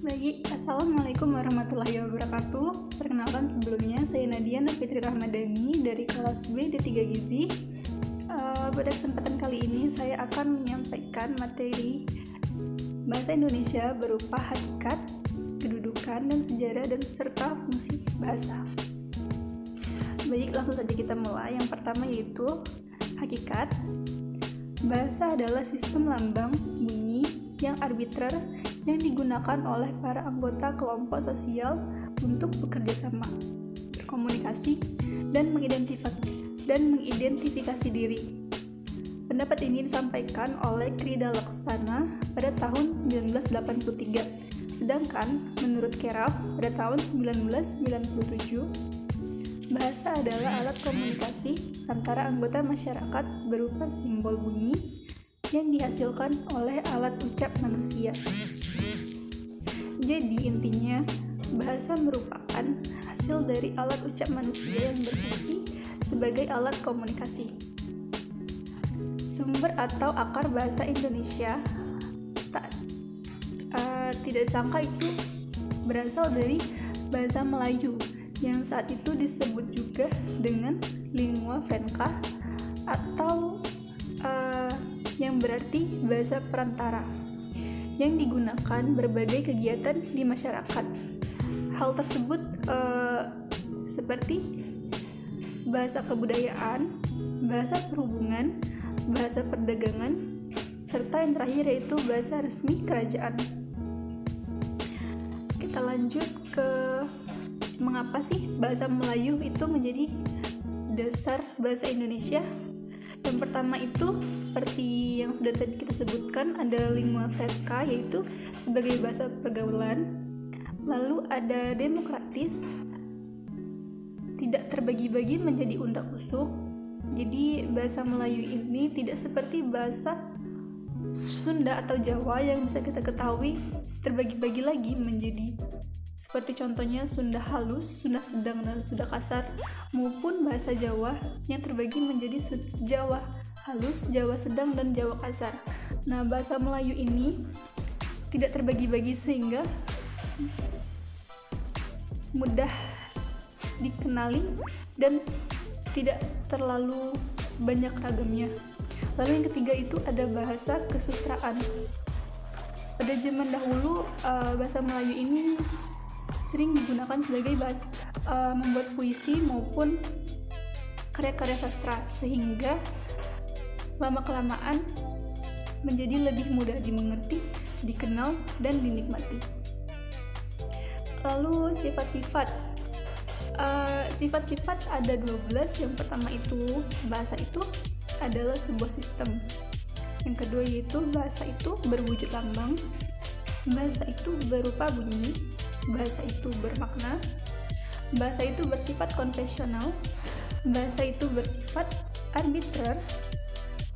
Baik, Assalamualaikum warahmatullahi wabarakatuh. Perkenalkan sebelumnya, saya Nadia Fitri Rahmadani dari kelas B D3 Gizi. Pada kesempatan kali ini saya akan menyampaikan materi Bahasa Indonesia berupa hakikat, kedudukan, dan sejarah dan serta fungsi bahasa. Baik, langsung saja kita mulai. Yang pertama yaitu hakikat. Bahasa adalah sistem lambang bunyi yang arbitrer yang digunakan oleh para anggota kelompok sosial untuk bekerja sama, berkomunikasi, dan mengidentifikasi diri. Pendapat ini disampaikan oleh Krida Laksana pada tahun 1983, sedangkan menurut Keraf pada tahun 1997, bahasa adalah alat komunikasi antara anggota masyarakat berupa simbol bunyi yang dihasilkan oleh alat ucap manusia. Jadi intinya, bahasa merupakan hasil dari alat ucap manusia yang berfungsi sebagai alat komunikasi. Sumber atau akar bahasa Indonesia tidak disangka itu berasal dari bahasa Melayu yang saat itu disebut juga dengan lingua franca atau yang berarti bahasa perantara, yang digunakan berbagai kegiatan di masyarakat. Hal tersebut seperti bahasa kebudayaan, bahasa perhubungan, bahasa perdagangan, serta yang terakhir yaitu bahasa resmi kerajaan. Kita lanjut ke mengapa sih bahasa Melayu itu menjadi dasar bahasa Indonesia. Yang pertama itu seperti yang sudah tadi kita sebutkan, ada lingua franca yaitu sebagai bahasa pergaulan. Lalu ada demokratis, tidak terbagi-bagi menjadi undak-usuk. Jadi bahasa Melayu ini tidak seperti bahasa Sunda atau Jawa yang bisa kita ketahui terbagi-bagi lagi menjadi seperti contohnya Sunda halus, Sunda sedang, dan Sunda kasar, maupun bahasa Jawa yang terbagi menjadi Jawa halus, Jawa sedang, dan Jawa kasar. Nah, bahasa Melayu ini tidak terbagi-bagi sehingga mudah dikenali dan tidak terlalu banyak ragamnya. Lalu yang ketiga itu ada bahasa kesusastraan. Pada zaman dahulu bahasa Melayu ini sering digunakan sebagai membuat puisi maupun karya-karya sastra, sehingga lama-kelamaan menjadi lebih mudah dimengerti, dikenal, dan dinikmati. Lalu sifat-sifat ada 12. Yang pertama itu bahasa itu adalah sebuah sistem. Yang kedua yaitu bahasa itu berwujud lambang, bahasa itu berupa bunyi, bahasa itu bermakna, bahasa itu bersifat konvensional, bahasa itu bersifat arbitrer.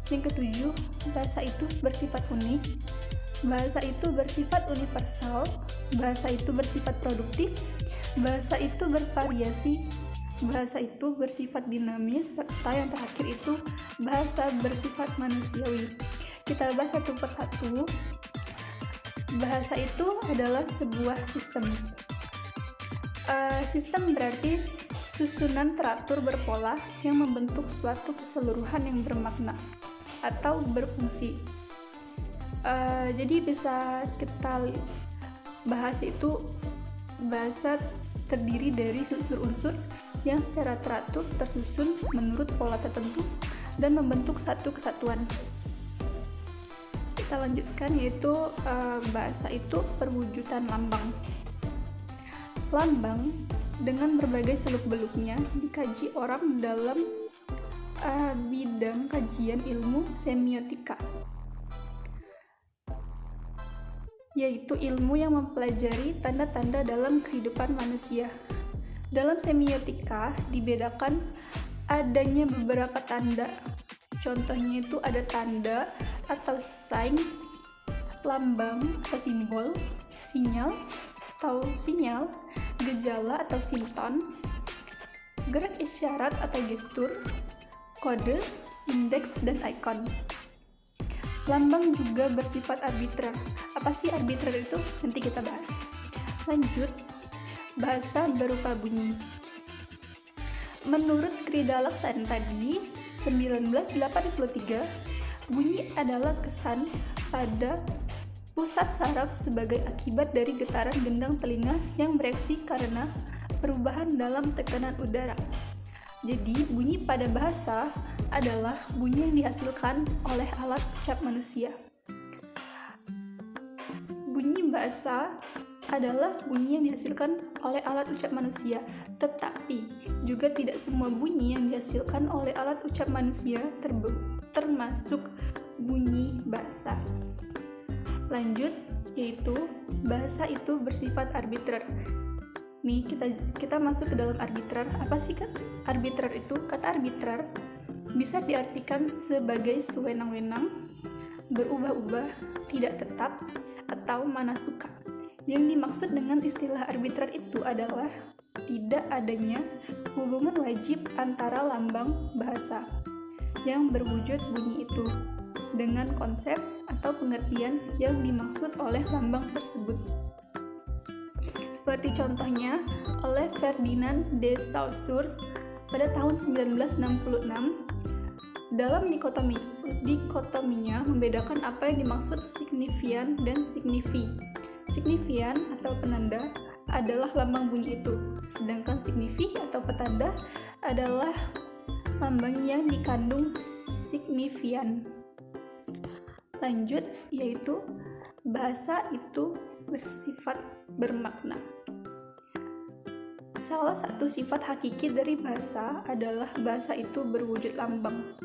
Yang ketujuh, bahasa itu bersifat unik, bahasa itu bersifat universal, bahasa itu bersifat produktif, bahasa itu bervariasi, bahasa itu bersifat dinamis, serta yang terakhir itu bahasa bersifat manusiawi. Kita bahas satu persatu. Bahasa itu adalah sebuah sistem. Sistem berarti susunan teratur berpola yang membentuk suatu keseluruhan yang bermakna atau berfungsi. Jadi bisa kita bahas itu bahasa terdiri dari unsur-unsur yang secara teratur tersusun menurut pola tertentu dan membentuk satu kesatuan. Kita lanjutkan yaitu bahasa itu perwujudan lambang. Lambang dengan berbagai seluk-beluknya dikaji orang dalam bidang kajian ilmu semiotika, yaitu ilmu yang mempelajari tanda-tanda dalam kehidupan manusia. Dalam semiotika dibedakan adanya beberapa tanda. Contohnya itu ada tanda atau sign, lambang atau simbol, sinyal atau sinyal, gejala atau simptom, gerak isyarat atau gestur, kode, indeks, dan ikon. Lambang juga bersifat arbitrer. Apa sih arbitrer itu? Nanti kita bahas. Lanjut, bahasa berupa bunyi. Menurut Krida Laksana tadi, 1983, bunyi adalah kesan pada pusat saraf sebagai akibat dari getaran gendang telinga yang bereaksi karena perubahan dalam tekanan udara. Jadi, bunyi pada bahasa adalah bunyi yang dihasilkan oleh alat ucap manusia. Bunyi bahasa adalah bunyi yang dihasilkan oleh alat ucap manusia, tetapi juga tidak semua bunyi yang dihasilkan oleh alat ucap manusia termasuk bunyi bahasa. Lanjut, yaitu bahasa itu bersifat arbitrer. Nih, kita masuk ke dalam arbitrer. Apa sih kan arbitrer itu? Kata arbitrer bisa diartikan sebagai sewenang-wenang, berubah-ubah, tidak tetap, atau mana suka. Yang dimaksud dengan istilah arbitrer itu adalah tidak adanya hubungan wajib antara lambang bahasa yang berwujud bunyi itu dengan konsep atau pengertian yang dimaksud oleh lambang tersebut. Seperti contohnya oleh Ferdinand de Saussure pada tahun 1966 dalam dikotominya membedakan apa yang dimaksud signifian dan signifi. Signifian atau penanda adalah lambang bunyi itu, sedangkan signifi atau petanda adalah lambang yang dikandung signifian. Lanjut, yaitu bahasa itu bersifat bermakna. Salah satu sifat hakiki dari bahasa adalah bahasa itu berwujud lambang.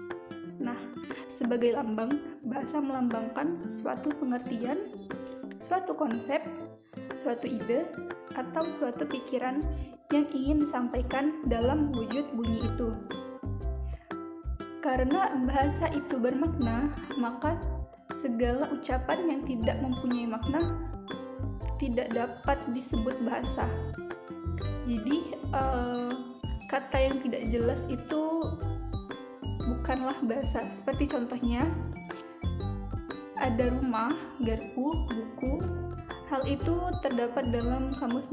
Nah, sebagai lambang, bahasa melambangkan suatu pengertian, suatu konsep, suatu ide, atau suatu pikiran yang ingin disampaikan dalam wujud bunyi itu. Karena bahasa itu bermakna, maka segala ucapan yang tidak mempunyai makna tidak dapat disebut bahasa. Jadi, kata yang tidak jelas itu bukanlah bahasa. Seperti contohnya, ada rumah, garpu, buku. Hal itu terdapat dalam Kamus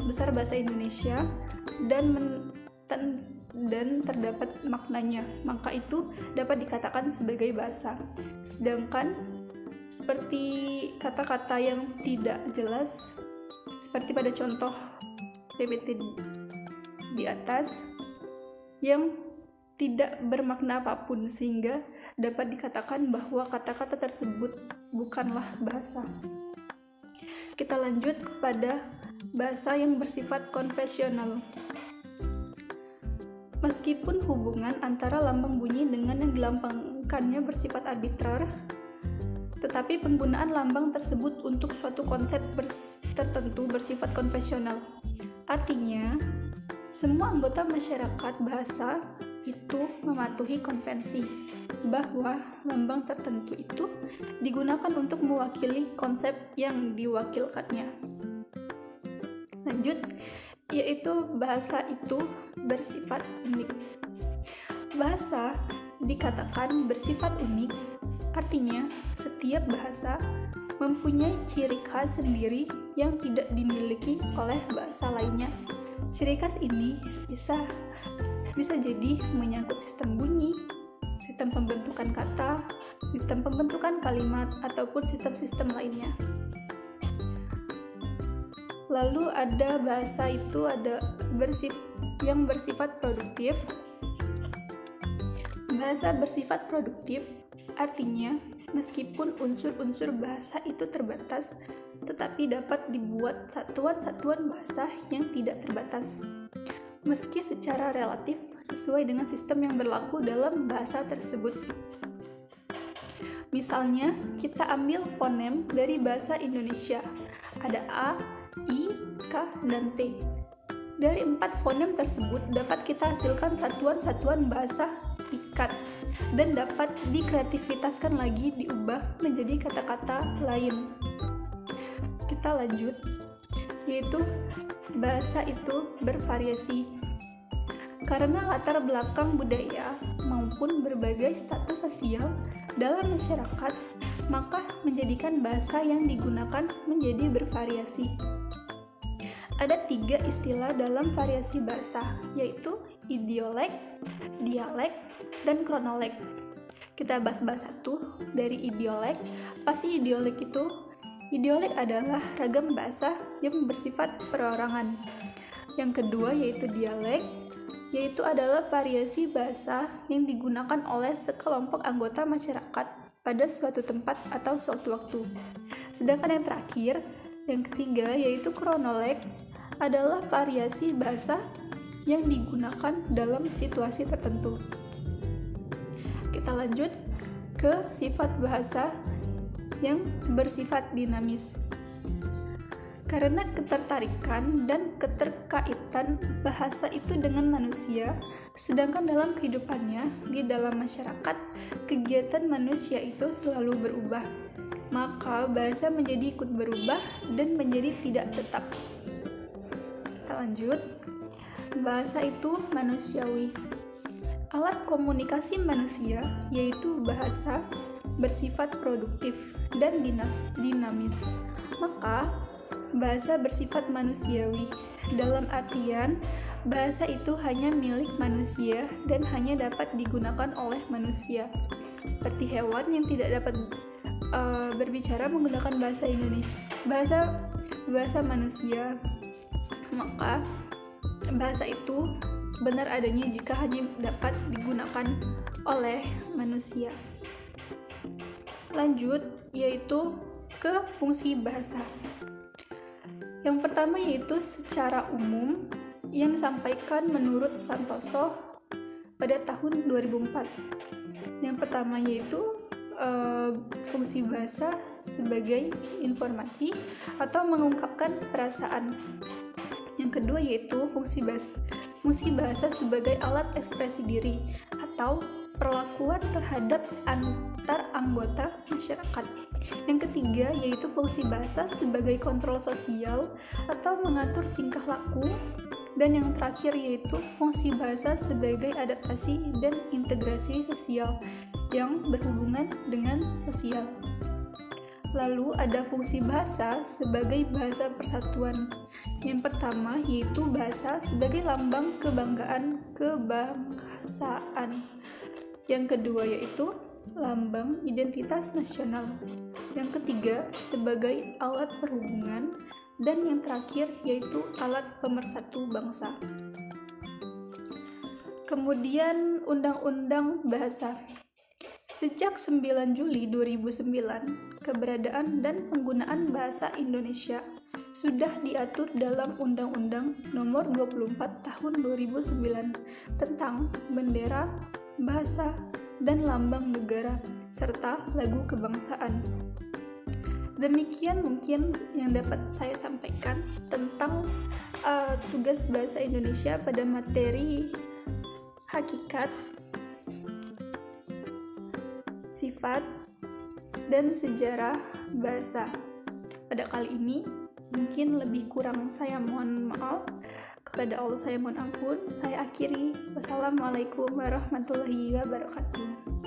Besar Bahasa Indonesia dan terdapat maknanya, maka itu dapat dikatakan sebagai bahasa. Sedangkan seperti kata-kata yang tidak jelas, seperti pada contoh PPT di atas, yang tidak bermakna apapun, sehingga dapat dikatakan bahwa kata-kata tersebut bukanlah bahasa. Kita lanjut kepada bahasa yang bersifat konvensional. Meskipun hubungan antara lambang bunyi dengan yang dilambangkannya bersifat arbitrer, tetapi penggunaan lambang tersebut untuk suatu konsep tertentu bersifat konvensional. Artinya, semua anggota masyarakat bahasa itu mematuhi konvensi bahwa lambang tertentu itu digunakan untuk mewakili konsep yang diwakilkannya. Lanjut, yaitu bahasa itu bersifat unik. Bahasa dikatakan bersifat unik, artinya setiap bahasa mempunyai ciri khas sendiri yang tidak dimiliki oleh bahasa lainnya. Ciri khas ini bisa jadi menyangkut sistem bunyi, sistem pembentukan kata, sistem pembentukan kalimat, ataupun sistem-sistem lainnya. Lalu ada bahasa itu yang bersifat produktif. Bahasa bersifat produktif artinya meskipun unsur-unsur bahasa itu terbatas, tetapi dapat dibuat satuan-satuan bahasa yang tidak terbatas, meski secara relatif sesuai dengan sistem yang berlaku dalam bahasa tersebut. Misalnya, kita ambil fonem dari bahasa Indonesia. Ada A, I, K, dan T. Dari 4 fonem tersebut dapat kita hasilkan satuan-satuan bahasa ikat dan dapat dikreativitaskan lagi, diubah menjadi kata-kata lain. Kita lanjut, yaitu bahasa itu bervariasi. Karena latar belakang budaya maupun berbagai status sosial dalam masyarakat, maka menjadikan bahasa yang digunakan menjadi bervariasi. Ada 3 istilah dalam variasi bahasa, yaitu idiolek, dialek, dan kronolog. Kita bahas satu dari idiolek. Pasti idiolek itu? Idiolek adalah ragam bahasa yang bersifat perorangan. Yang kedua yaitu dialek, yaitu adalah variasi bahasa yang digunakan oleh sekelompok anggota masyarakat pada suatu tempat atau suatu waktu. Sedangkan yang terakhir, yang ketiga yaitu kronolog, adalah variasi bahasa yang digunakan dalam situasi tertentu. Kita lanjut ke sifat bahasa yang bersifat dinamis. Karena ketertarikan dan keterkaitan bahasa itu dengan manusia, sedangkan dalam kehidupannya di dalam masyarakat, kegiatan manusia itu selalu berubah, maka bahasa menjadi ikut berubah dan menjadi tidak tetap. Kita lanjut. Bahasa itu manusiawi. Alat komunikasi manusia, yaitu bahasa, bersifat produktif dan dinamis. Maka bahasa bersifat manusiawi dalam artian bahasa itu hanya milik manusia dan hanya dapat digunakan oleh manusia, seperti hewan yang tidak dapat berbicara menggunakan bahasa Indonesia, bahasa manusia. Maka bahasa itu benar adanya jika hanya dapat digunakan oleh manusia. Lanjut, yaitu ke fungsi bahasa. Yang pertama yaitu secara umum yang disampaikan menurut Santoso pada tahun 2004. Yang pertama yaitu fungsi bahasa sebagai informasi atau mengungkapkan perasaan. Yang kedua yaitu fungsi bahasa sebagai alat ekspresi diri atau perlakuan terhadap antar anggota masyarakat. Yang ketiga yaitu fungsi bahasa sebagai kontrol sosial atau mengatur tingkah laku. Dan yang terakhir yaitu fungsi bahasa sebagai adaptasi dan integrasi sosial yang berhubungan dengan sosial. Lalu ada fungsi bahasa sebagai bahasa persatuan. Yang pertama yaitu bahasa sebagai lambang kebanggaan kebangsaan. Yang kedua yaitu lambang identitas nasional. Yang ketiga sebagai alat perhubungan. Dan yang terakhir yaitu alat pemersatu bangsa. Kemudian Undang-Undang Bahasa. Sejak 9 Juli 2009, keberadaan dan penggunaan bahasa Indonesia sudah diatur dalam Undang-Undang Nomor 24 Tahun 2009 tentang bendera, bahasa, dan lambang negara, serta lagu kebangsaan. Demikian mungkin yang dapat saya sampaikan tentang tugas bahasa Indonesia pada materi hakikat, sifat, dan sejarah bahasa. Pada kali ini mungkin lebih kurang saya mohon maaf, kepada Allah saya mohon ampun. Saya akhiri. Wassalamualaikum warahmatullahi wabarakatuh.